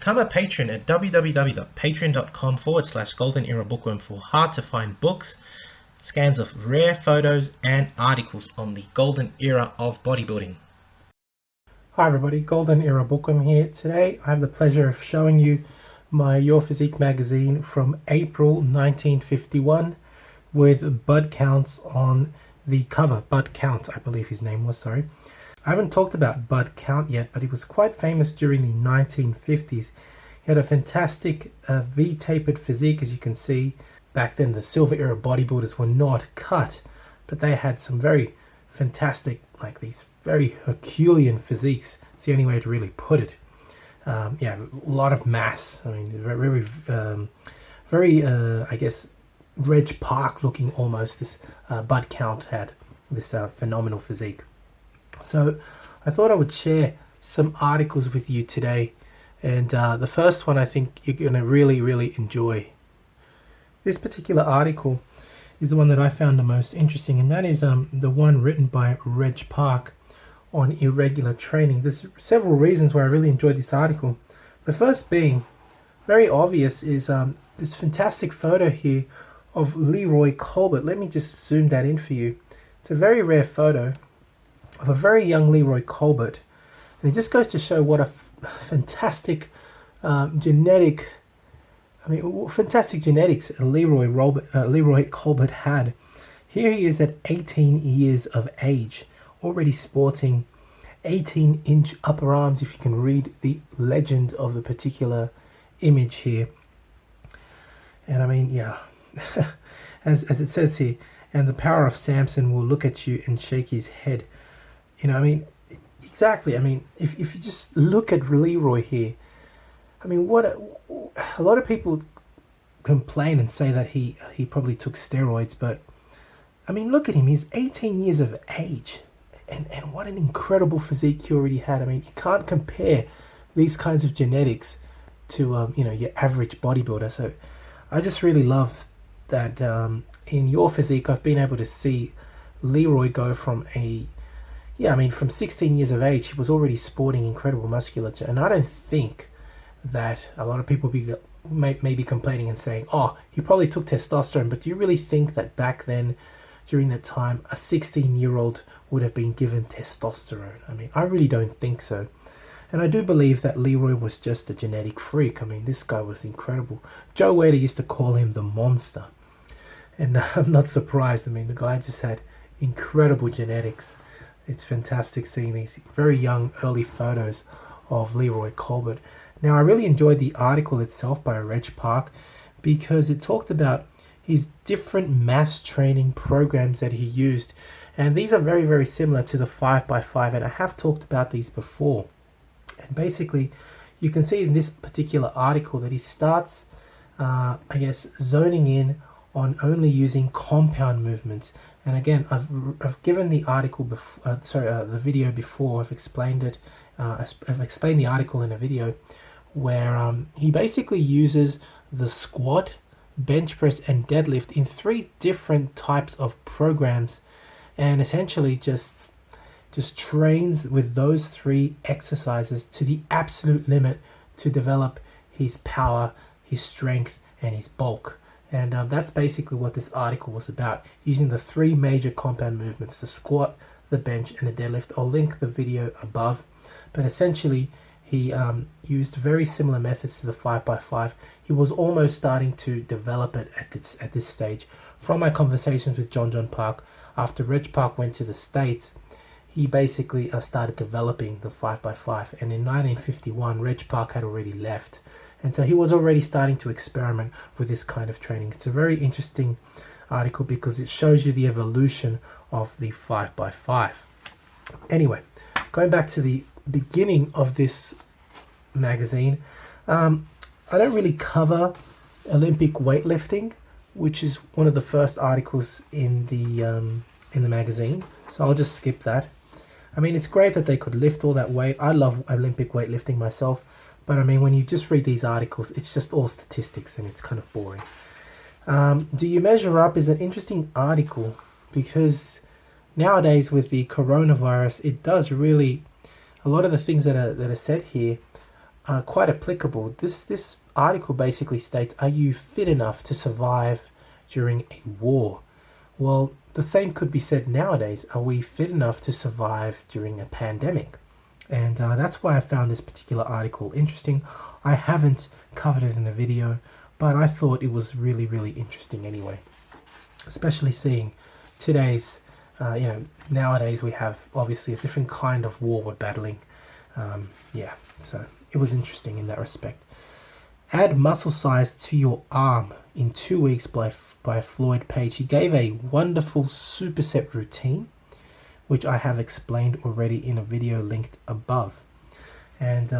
Become a patron at www.patreon.com/Golden Era Bookworm for hard to find books, scans of rare photos, and articles on the golden era of bodybuilding. Hi everybody, Golden Era Bookworm here. Today I have the pleasure of showing you my Your Physique magazine from April 1951 with Bud Counts on the cover. Bud Count, I believe his name was, sorry. I haven't talked about Bud Count yet, but he was quite famous during the 1950s. He had a fantastic V-tapered physique, as you can see. Back then the silver era bodybuilders were not cut, but they had some very fantastic, like these very Herculean physiques. It's the only way to really put it. Yeah, a lot of mass. I mean, very, I guess, Reg Park looking almost. This Bud Count had this phenomenal physique. So I thought I would share some articles with you today, and the first one I think you're going to really enjoy. This particular article is the one that I found the most interesting, and that is the one written by Reg Park on irregular training. There's several reasons why I really enjoyed this article. The first being, very obvious, is this fantastic photo here of Leroy Colbert. Let me just zoom that in for you. It's a very rare photo of a very young Leroy Colbert, and it just goes to show what a fantastic fantastic genetics Leroy Colbert had. Here he is at 18 years of age, already sporting 18-inch upper arms, if you can read the legend of the particular image here. And I mean, yeah, as it says here, and the power of Samson will look at you and shake his head. You know, I mean, exactly. I mean, if you just look at Leroy here, I mean, what a lot of people complain and say that he probably took steroids, but I mean, look at him. He's 18 years of age, and what an incredible physique he already had. I mean, you can't compare these kinds of genetics to you know, your average bodybuilder. So I just really love that in Your Physique I've been able to see Leroy go from from 16 years of age, he was already sporting incredible musculature. And I don't think that a lot of people may be complaining and saying, oh, he probably took testosterone, but do you really think that back then, during that time, a 16-year-old would have been given testosterone? I mean, I really don't think so. And I do believe that Leroy was just a genetic freak. I mean, this guy was incredible. Joe Wader used to call him the monster. And I'm not surprised. I mean, the guy just had incredible genetics. It's fantastic seeing these very young, early photos of Leroy Colbert. Now, I really enjoyed the article itself by Reg Park because it talked about his different mass training programs that he used. And these are very similar to the 5x5, and I have talked about these before. And basically, you can see in this particular article that he starts, I guess, zoning in on only using compound movements. And again, I've given the article before, the video before. I've explained it. I've explained the article in a video where he basically uses the squat, bench press, and deadlift in 3 different types of programs, and essentially just trains with those 3 exercises to the absolute limit to develop his power, his strength, and his bulk. And that's basically what this article was about, using the 3 major compound movements: the squat, the bench, and the deadlift. I'll link the video above, but essentially he used very similar methods to the 5x5. He was almost starting to develop it at this stage. From my conversations with John Park, after Reg Park went to the States, he basically started developing the 5x5, and in 1951 Reg Park had already left. And so he was already starting to experiment with this kind of training. It's a very interesting article because it shows you the evolution of the 5x5. Anyway, going back to the beginning of this magazine, I don't really cover Olympic weightlifting, which is one of the first articles in the magazine. So I'll just skip that. I mean, it's great that they could lift all that weight. I love Olympic weightlifting myself. But I mean, when you just read these articles, it's just all statistics and it's kind of boring. Do You Measure Up is an interesting article because nowadays with the coronavirus, it does really, a lot of the things that are said here quite applicable. This article basically states, are you fit enough to survive during a war? Well, the same could be said nowadays. Are we fit enough to survive during a pandemic? And that's why I found this particular article interesting. I haven't covered it in a video, but I thought it was really, really interesting anyway. Especially seeing today's, nowadays we have obviously a different kind of war we're battling. Yeah, so it was interesting in that respect. Add muscle size to your arm in 2 weeks by Floyd Page. He gave a wonderful superset routine, which I have explained already in a video linked above. And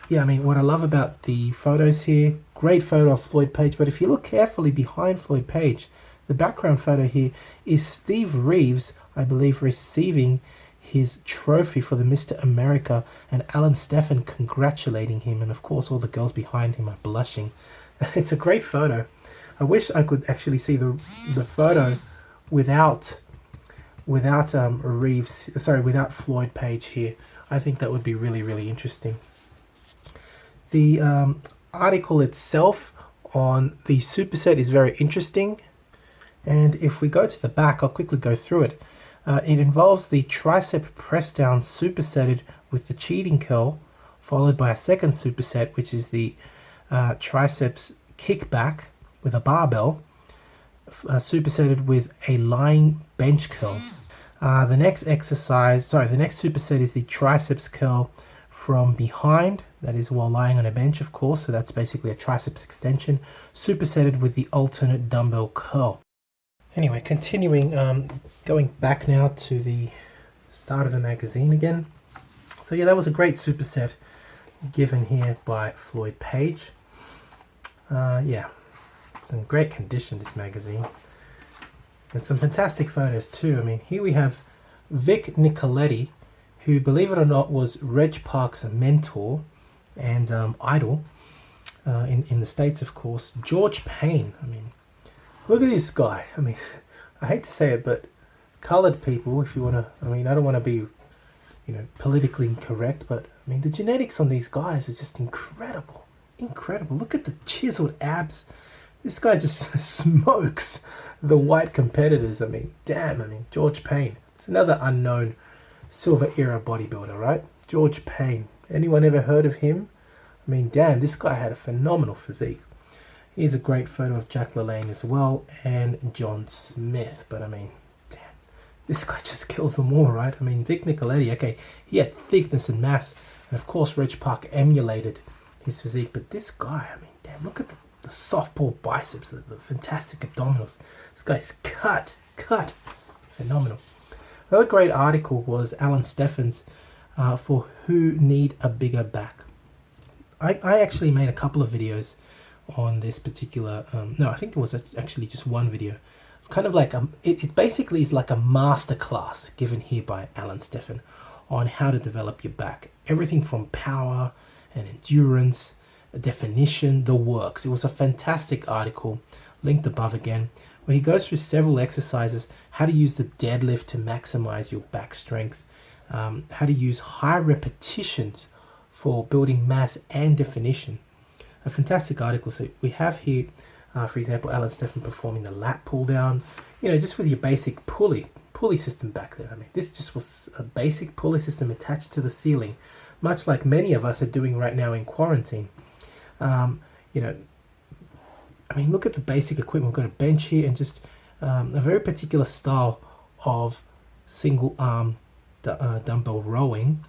yeah, I mean, what I love about the photos here, great photo of Floyd Page, but if you look carefully behind Floyd Page, the background photo here is Steve Reeves, I believe, receiving his trophy for the Mr. America, and Alan Stephan congratulating him, and of course all the girls behind him are blushing. It's a great photo. I wish I could actually see the photo without Reeves, sorry, without Floyd Page here. I think that would be really, really interesting. The article itself on the superset is very interesting, and if we go to the back, I'll quickly go through it. It involves the tricep press down supersetted with the cheating curl, followed by a second superset, which is the triceps kickback with a barbell, supersetted with a lying bench curl. The next superset is the triceps curl from behind, that is while lying on a bench, of course, so that's basically a triceps extension, supersetted with the alternate dumbbell curl. Anyway, continuing, going back now to the start of the magazine again. So yeah, that was a great superset given here by Floyd Page. Yeah, it's in great condition, this magazine. And some fantastic photos too. I mean, here we have Vic Nicoletti, who, believe it or not, was Reg Park's mentor and idol in the States, of course. George Payne, I mean, look at this guy. I mean, I hate to say it, but colored people, if you want to, I mean, I don't want to be, politically incorrect, but I mean, the genetics on these guys is just incredible. Incredible. Look at the chiseled abs. This guy just smokes the white competitors. I mean, damn, I mean, George Payne. It's another unknown silver era bodybuilder, right? George Payne. Anyone ever heard of him? I mean, damn, this guy had a phenomenal physique. Here's a great photo of Jack LaLanne as well, and John Smith. But I mean, damn, this guy just kills them all, right? I mean, Vic Nicoletti, okay, he had thickness and mass, and of course Reg Park emulated his physique, but this guy, I mean, damn, look at the softball biceps, the fantastic abdominals. This guy's cut, phenomenal. Another great article was Alan Stephan's for Who Need a Bigger Back. I actually made a couple of videos on this particular, no, I think it was actually just one video. Kind of like, it basically is like a masterclass given here by Alan Stephan on how to develop your back. Everything from power and endurance, definition, the works. It was a fantastic article, linked above again, where he goes through several exercises, how to use the deadlift to maximize your back strength, how to use high repetitions for building mass and definition. A fantastic article. So we have here, for example, Alan Stephan performing the lat pull down, just with your basic pulley system back there. I mean, this just was a basic pulley system attached to the ceiling, much like many of us are doing right now in quarantine. I mean, look at the basic equipment. We've got a bench here and just a very particular style of single arm dumbbell rowing,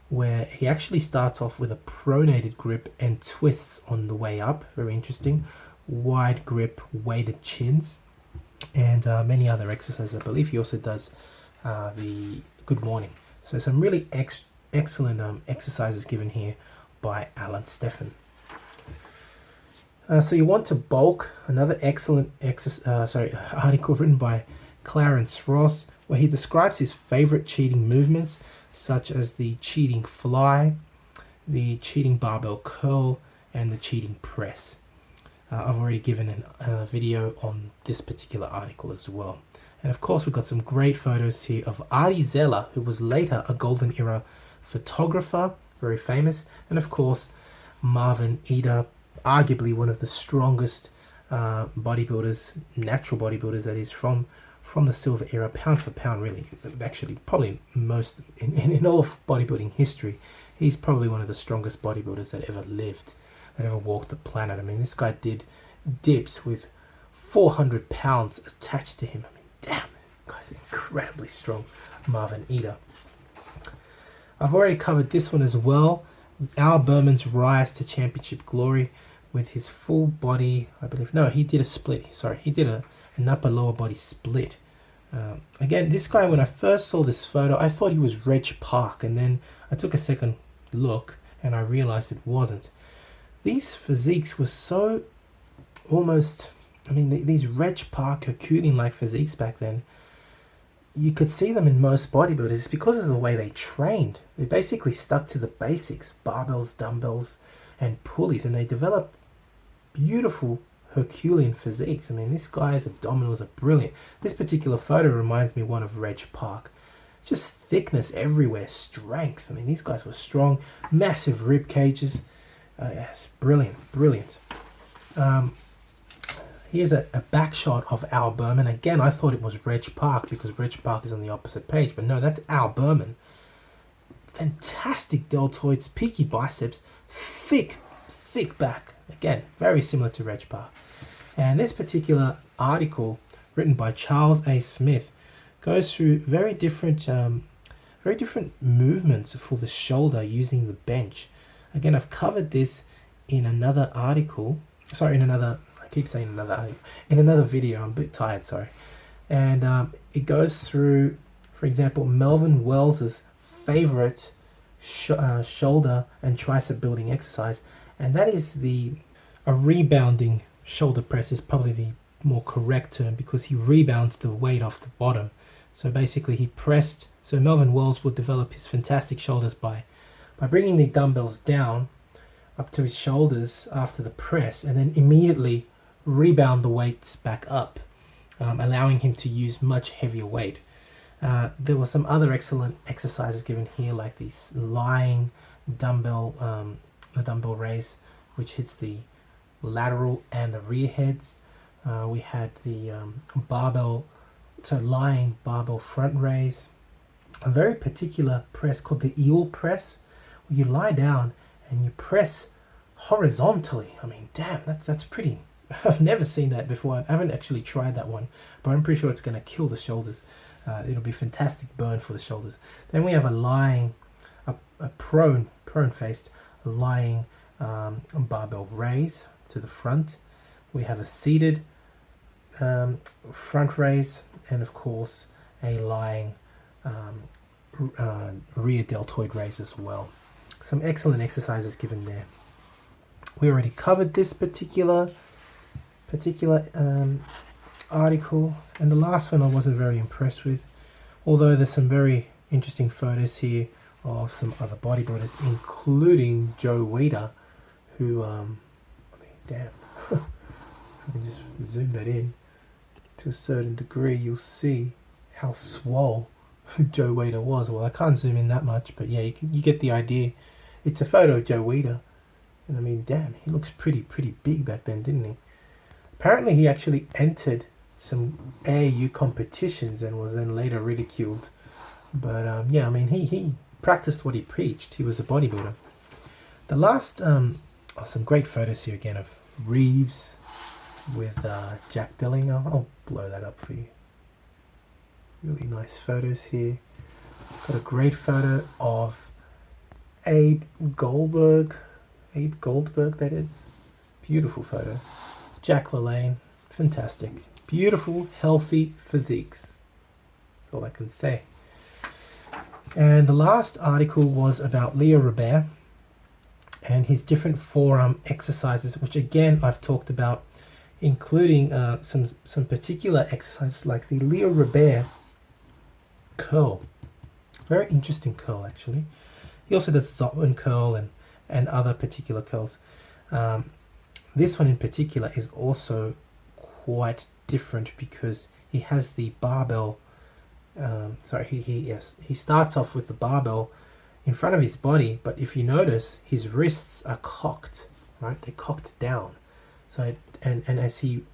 where he actually starts off with a pronated grip and twists on the way up. Very interesting. Wide grip, weighted chins, and many other exercises. I believe he also does the good morning. So some really excellent exercises given here by Alan Stephan. So you want to bulk, another excellent article written by Clarence Ross, where he describes his favorite cheating movements, such as the cheating fly, the cheating barbell curl, and the cheating press. I've already given a video on this particular article as well. And of course, we've got some great photos here of Artie Zeller, who was later a golden era photographer, very famous, and of course Marvin Eder, arguably one of the strongest bodybuilders, natural bodybuilders that is from the silver era, pound for pound, really. Actually, probably most in all of bodybuilding history, he's probably one of the strongest bodybuilders that ever lived, that ever walked the planet. I mean, this guy did dips with 400 pounds attached to him. I mean, damn, this guy's incredibly strong, Marvin Eder. I've already covered this one as well. Al Berman's rise to championship glory with his full body, I believe. No, he did a split. Sorry, he did an upper lower body split. Again, this guy, when I first saw this photo, I thought he was Reg Park, and then I took a second look and I realized it wasn't. These physiques were so almost, I mean, these Reg Park Herculean-like physiques back then, you could see them in most bodybuilders because of the way they trained. They basically stuck to the basics, barbells, dumbbells, and pulleys, and they developed beautiful Herculean physiques. I mean, this guy's abdominals are brilliant. This particular photo reminds me one of Reg Park. Just thickness everywhere, strength. I mean, these guys were strong, massive rib cages. Yes, brilliant, brilliant. Here's a back shot of Al Berman. Again, I thought it was Reg Park because Reg Park is on the opposite page, but no, that's Al Berman. Fantastic deltoids, peaky biceps, thick back. Again, very similar to Reg Park. And this particular article, written by Charles A. Smith, goes through very different movements for the shoulder using the bench. Again, I've covered this in another article. Sorry, in another video. I'm a bit tired, sorry. And it goes through, for example, Melvin Wells's favorite shoulder and tricep building exercise, and that is a rebounding shoulder press is probably the more correct term, because he rebounds the weight off the bottom. So basically so Melvin Wells would develop his fantastic shoulders by bringing the dumbbells down up to his shoulders after the press, and then immediately rebound the weights back up, allowing him to use much heavier weight. There were some other excellent exercises given here, like the lying dumbbell, the dumbbell raise, which hits the lateral and the rear heads. We had the lying barbell front raise, a very particular press called the eel press, where you lie down and you press horizontally. I mean, damn, that's pretty. I've never seen that before. I haven't actually tried that one, but I'm pretty sure it's going to kill the shoulders. It'll be fantastic burn for the shoulders. Then we have a lying, a prone faced lying barbell raise to the front. We have a seated front raise, and of course a lying rear deltoid raise as well. Some excellent exercises given there. We already covered this particular article, and the last one I wasn't very impressed with, although there's some very interesting photos here of some other bodybuilders, including Joe Weider, who I mean, damn, if I can just zoom that in to a certain degree, you'll see how swole Joe Weider was. Well, I can't zoom in that much, but yeah, you get the idea. It's a photo of Joe Weider, and I mean, damn, he looks pretty big back then, didn't he? Apparently he actually entered some AAU competitions and was then later ridiculed. But yeah, I mean, he practiced what he preached. He was a bodybuilder. The last, some great photos here again of Reeves with Jack Dillinger. I'll blow that up for you. Really nice photos here. Got a great photo of Abe Goldberg, that is. Beautiful photo. Jack LaLanne, fantastic. Beautiful, healthy physiques. That's all I can say. And the last article was about Leo Robert and his different forearm exercises, which again I've talked about, including some particular exercises like the Leo Robert curl. Very interesting curl, actually. He also does Zotman curl and other particular curls. This one in particular is also quite different because he has the barbell. He starts off with the barbell in front of his body, but if you notice, his wrists are cocked, right? They're cocked down. So, and as he,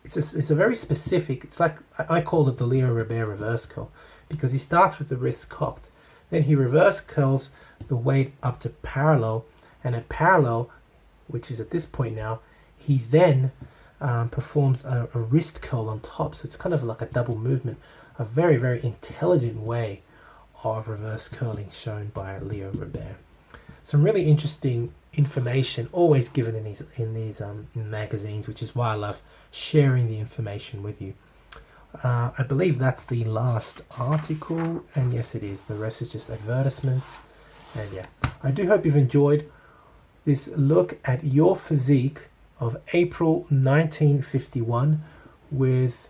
it's a very specific, it's like, I call it the Leroy Colbert reverse curl, because he starts with the wrists cocked. Then he reverse curls the weight up to parallel, and at parallel, which is at this point now, he then performs a wrist curl on top. So it's kind of like a double movement, a very, very intelligent way of reverse curling shown by Leroy Colbert. Some really interesting information always given in these magazines, which is why I love sharing the information with you. I believe that's the last article, and yes it is, the rest is just advertisements. And yeah, I do hope you've enjoyed this look at Your Physique of April 1951 with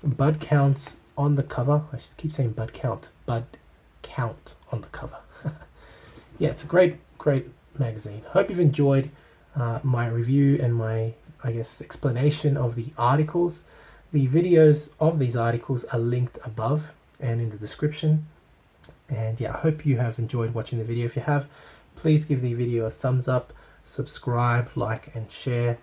bud counts on the cover. I just keep saying bud count on the cover. Yeah, it's a great magazine. Hope you've enjoyed my review and my, I guess, explanation of the articles. The videos of these articles are linked above and in the description. And yeah, I hope you have enjoyed watching the video. If you have, please give the video a thumbs up, subscribe, like and share,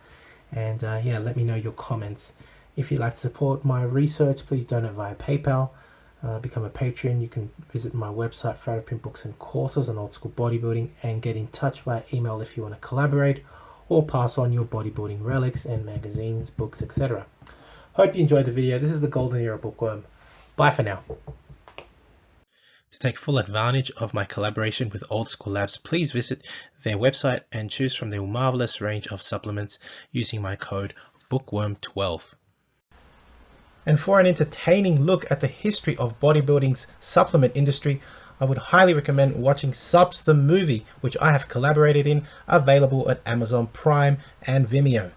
and yeah, let me know your comments. If you'd like to support my research, please donate via PayPal, become a patron. You can visit my website for out-of-print books and courses on old school bodybuilding, and get in touch via email if you want to collaborate or pass on your bodybuilding relics and magazines, books, etc. Hope you enjoyed the video. This is the Golden Era Bookworm. Bye for now. To take full advantage of my collaboration with Old School Labs, please visit their website and choose from their marvelous range of supplements using my code BOOKWORM12. And for an entertaining look at the history of bodybuilding's supplement industry, I would highly recommend watching Subs the Movie, which I have collaborated in, available at Amazon Prime and Vimeo.